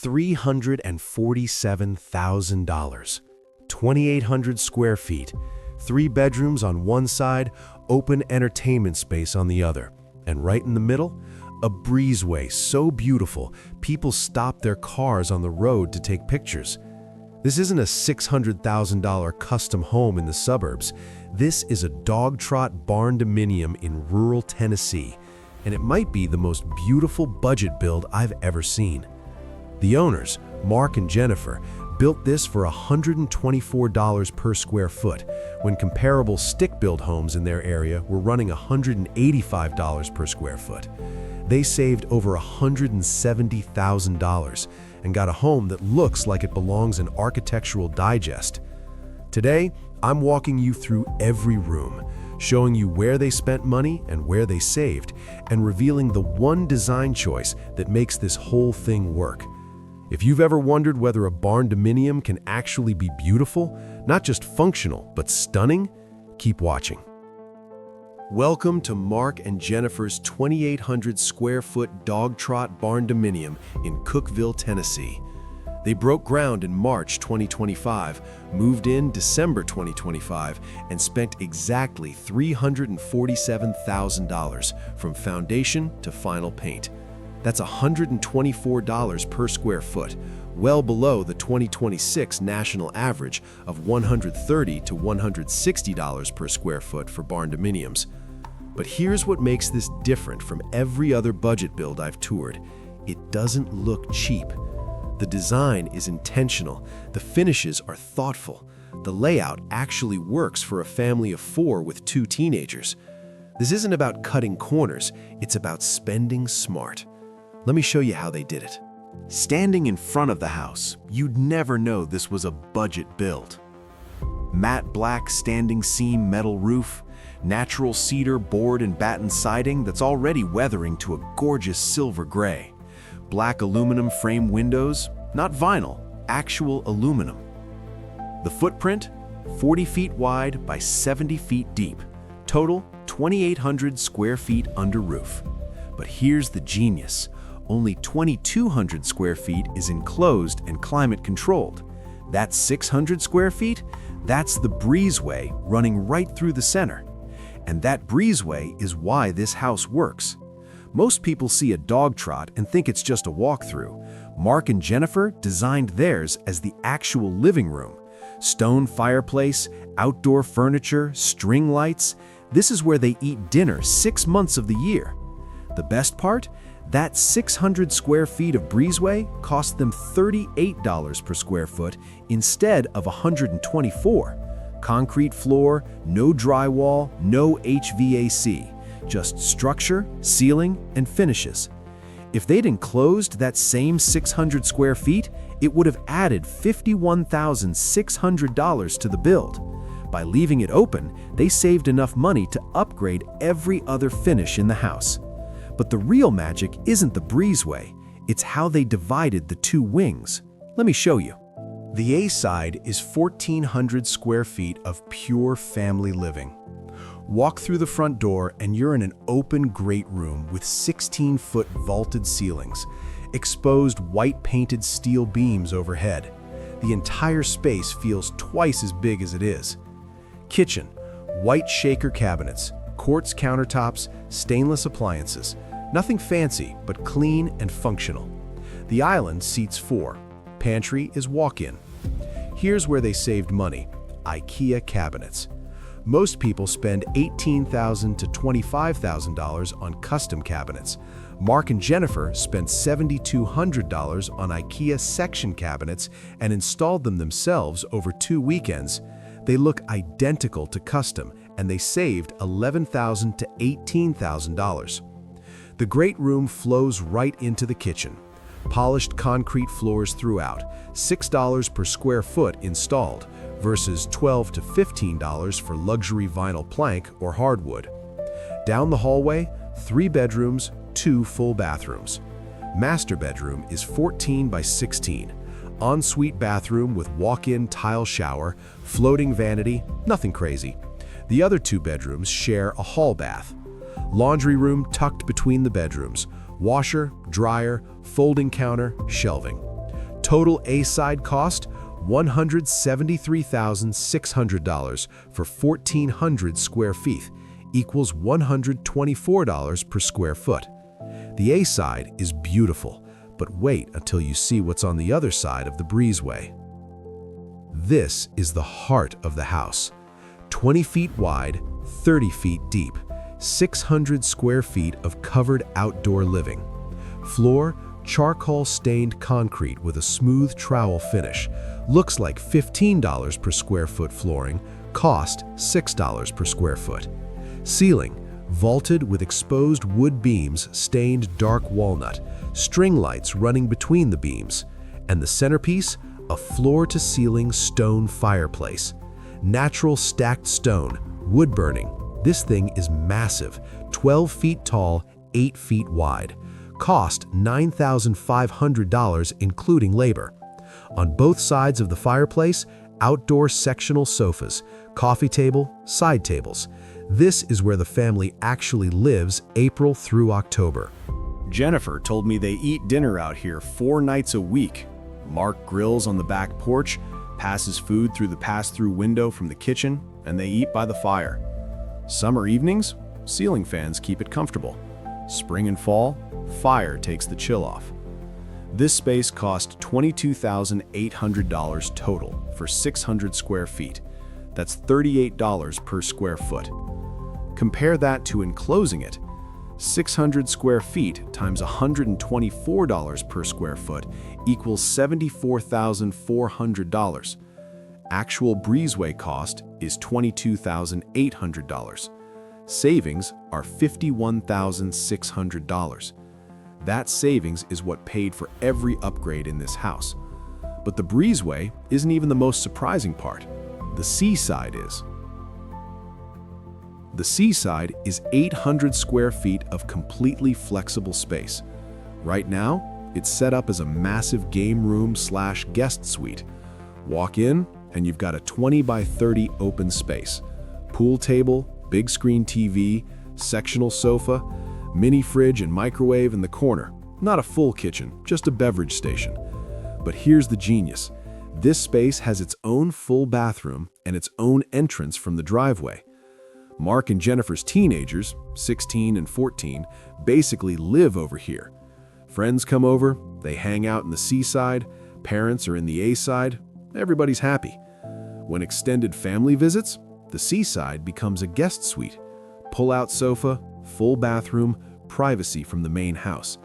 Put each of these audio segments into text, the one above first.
$347,000. 2,800 square feet, 3 bedrooms on one side, open entertainment space on the other. And right in the middle, a breezeway so beautiful, people stop their cars on the road to take pictures. This isn't a $600,000 custom home in the suburbs. This is a Dogtrot Barndominium in rural Tennessee, and it might be the most beautiful budget build I've ever seen. The owners, Mark and Jennifer, built this for $124 per square foot, when comparable stick-built homes in their area were running $185 per square foot. They saved over $170,000 and got a home that looks like it belongs in Architectural Digest. Today, I'm walking you through every room, showing you where they spent money and where they saved, and revealing the one design choice that makes this whole thing work. If you've ever wondered whether a barndominium can actually be beautiful, not just functional, but stunning, keep watching. Welcome to Mark and Jennifer's 2,800 square foot Dogtrot Barndominium in Cookeville, Tennessee. They broke ground in March 2025, moved in December 2025, and spent exactly $347,000 from foundation to final paint. That's $124 per square foot, well below the 2026 national average of $130 to $160 per square foot for barndominiums. But here's what makes this different from every other budget build I've toured. It doesn't look cheap. The design is intentional, the finishes are thoughtful, the layout actually works for a family of 4 with 2 teenagers. This isn't about cutting corners, it's about spending smart. Let me show you how they did it. Standing in front of the house, you'd never know this was a budget build. Matte black standing seam metal roof, natural cedar board and batten siding that's already weathering to a gorgeous silver gray. Black aluminum frame windows, not vinyl, actual aluminum. The footprint, 40 feet wide by 70 feet deep. Total, 2,800 square feet under roof. But here's the genius. Only 2,200 square feet is enclosed and climate controlled. That's 600 square feet? That's the breezeway running right through the center. And that breezeway is why this house works. Most people see a Dogtrot and think it's just a walkthrough. Mark and Jennifer designed theirs as the actual living room. Stone fireplace, outdoor furniture, string lights. This is where they eat dinner 6 months of the year. The best part? That 600 square feet of breezeway cost them $38 per square foot instead of $124. Concrete floor, no drywall, no HVAC, just structure, ceiling, and finishes. If they'd enclosed that same 600 square feet, it would have added $51,600 to the build. By leaving it open, they saved enough money to upgrade every other finish in the house. But the real magic isn't the breezeway, it's how they divided the 2 wings. Let me show you. The A side is 1,400 square feet of pure family living. Walk through the front door and you're in an open great room with 16-foot vaulted ceilings, exposed white painted steel beams overhead. The entire space feels twice as big as it is. Kitchen, white shaker cabinets, quartz countertops, stainless appliances. Nothing fancy, but clean and functional. The island seats 4. Pantry is walk-in. Here's where they saved money: IKEA cabinets. Most people spend $18,000 to $25,000 on custom cabinets. Mark and Jennifer spent $7,200 on IKEA section cabinets and installed them themselves over 2 weekends. They look identical to custom, and they saved $11,000 to $18,000. The great room flows right into the kitchen. Polished concrete floors throughout, $6 per square foot installed, versus $12 to $15 for luxury vinyl plank or hardwood. Down the hallway, 3 bedrooms, 2 full bathrooms. Master bedroom is 14 by 16. Ensuite bathroom with walk-in tile shower, floating vanity, nothing crazy. The other 2 bedrooms share a hall bath. Laundry room tucked between the bedrooms. Washer, dryer, folding counter, shelving. Total A-side cost, $173,600 for 1,400 square feet, equals $124 per square foot. The A-side is beautiful, but wait until you see what's on the other side of the breezeway. This is the heart of the house. 20 feet wide, 30 feet deep, 600 square feet of covered outdoor living. Floor, charcoal-stained concrete with a smooth trowel finish. Looks like $15 per square foot flooring, cost $6 per square foot. Ceiling, vaulted with exposed wood beams stained dark walnut, string lights running between the beams, and the centerpiece, a floor-to-ceiling stone fireplace. Natural stacked stone, wood burning. This thing is massive, 12 feet tall, 8 feet wide. Cost $9,500 including labor. On both sides of the fireplace, outdoor sectional sofas, coffee table, side tables. This is where the family actually lives April through October. Jennifer told me they eat dinner out here 4 nights a week. Mark grills on the back porch, passes food through the pass-through window from the kitchen, and they eat by the fire. Summer evenings, ceiling fans keep it comfortable. Spring and fall, fire takes the chill off. This space cost $22,800 total for 600 square feet. That's $38 per square foot. Compare that to enclosing it. 600 square feet times $124 per square foot equals $74,400. Actual breezeway cost is $22,800. Savings are $51,600. That savings is what paid for every upgrade in this house. But the breezeway isn't even the most surprising part. The seaside is. The seaside is 800 square feet of completely flexible space. Right now, it's set up as a massive game room/guest suite. Walk in, and you've got a 20 by 30 open space. Pool table, big screen TV, sectional sofa, mini fridge and microwave in the corner. Not a full kitchen, just a beverage station. But here's the genius. This space has its own full bathroom and its own entrance from the driveway. Mark and Jennifer's teenagers, 16 and 14, basically live over here. Friends come over, they hang out in the seaside, parents are in the A-side, everybody's happy. When extended family visits, the seaside becomes a guest suite. Pull-out sofa, full bathroom, privacy from the main house.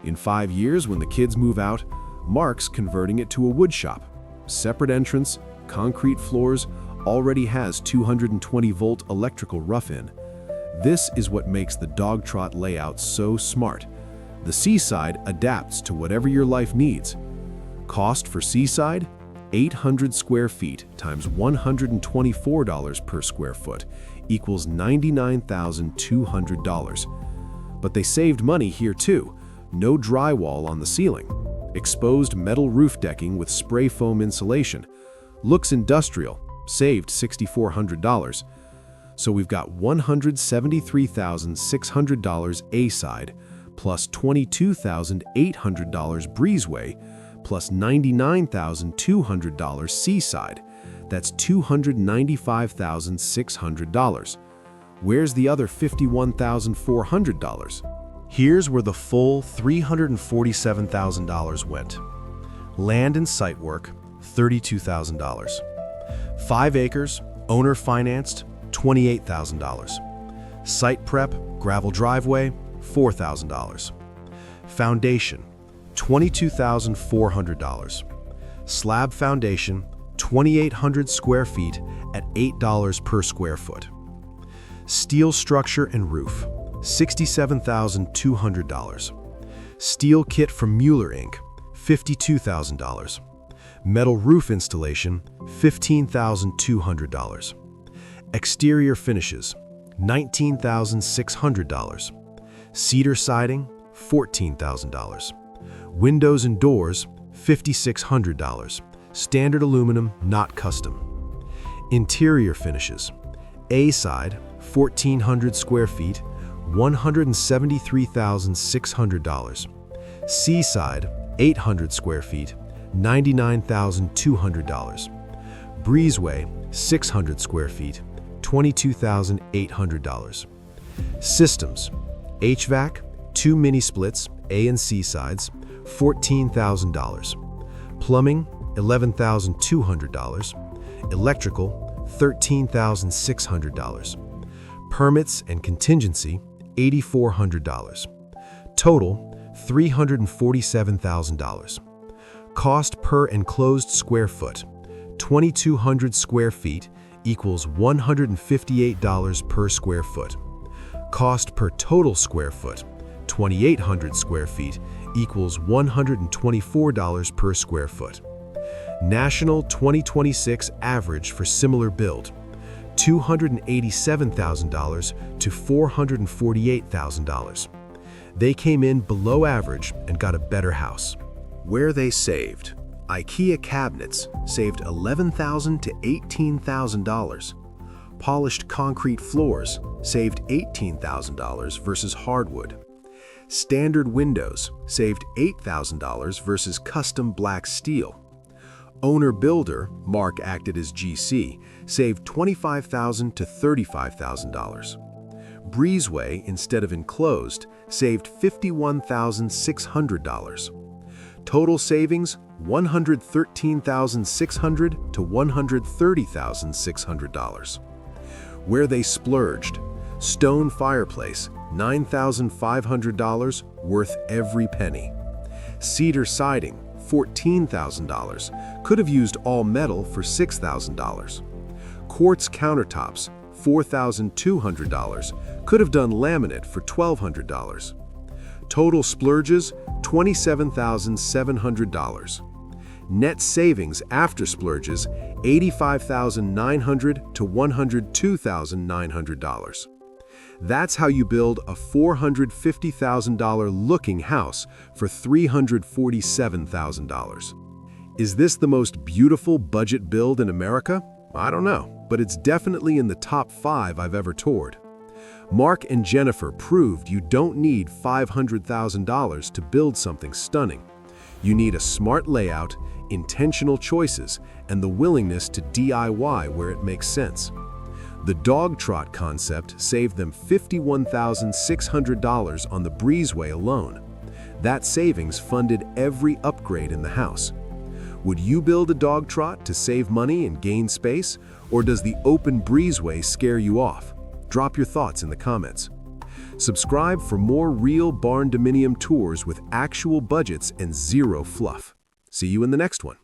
In 5 years, when the kids move out, Mark's converting it to a wood shop. Separate entrance, concrete floors, already has 220-volt electrical rough-in. This is what makes the Dogtrot layout so smart. The seaside adapts to whatever your life needs. Cost for seaside? 800 square feet times $124 per square foot equals $99,200. But they saved money here too. No drywall on the ceiling. Exposed metal roof decking with spray foam insulation. Looks industrial, saved $6,400. So we've got $173,600 A-side, plus $22,800 breezeway, plus $99,200 seaside. That's $295,600. Where's the other $51,400? Here's where the full $347,000 went. Land and site work, $32,000. 5 acres, owner financed, $28,000. Site prep, gravel driveway, $4,000. Foundation, $22,400. Slab foundation, 2,800 square feet at $8 per square foot. Steel structure and roof, $67,200. Steel kit from Mueller Inc., $52,000. Metal roof installation, $15,200. Exterior finishes, $19,600. Cedar siding, $14,000. Windows and doors, $5,600. Standard aluminum, not custom. Interior finishes, A-side, 1,400 square feet, $173,600. C-side, 800 square feet, $99,200. Breezeway, 600 square feet, $22,800. Systems: HVAC, 2 mini splits, A and C sides, $14,000. Plumbing, $11,200. Electrical, $13,600. Permits and contingency, $8,400. Total, $347,000. Cost per enclosed square foot, 2,200 square feet equals $158 per square foot. Cost per total square foot, 2,800 square feet equals $124 per square foot. National 2026 average for similar build, $287,000 to $448,000. They came in below average and got a better house. Where they saved: IKEA cabinets saved $11,000 to $18,000. Polished concrete floors saved $18,000 versus hardwood. Standard windows saved $8,000 versus custom black steel. Owner-builder, Mark acted as GC, saved $25,000 to $35,000. Breezeway, instead of enclosed, saved $51,600. Total savings, $113,600 to $130,600. Where they splurged: stone fireplace, $9,500, worth every penny. Cedar siding, $14,000, could have used all metal for $6,000. Quartz countertops, $4,200, could have done laminate for $1,200. Total splurges, $27,700. Net savings after splurges, $85,900 to $102,900. That's how you build a $450,000 looking house for $347,000. Is this the most beautiful budget build in America? I don't know, but it's definitely in the top 5 I've ever toured. Mark and Jennifer proved you don't need $500,000 to build something stunning. You need a smart layout, intentional choices, and the willingness to DIY where it makes sense. The Dogtrot concept saved them $51,600 on the breezeway alone. That savings funded every upgrade in the house. Would you build a Dogtrot to save money and gain space, or does the open breezeway scare you off? Drop your thoughts in the comments. Subscribe for more real barndominium tours with actual budgets and zero fluff. See you in the next one.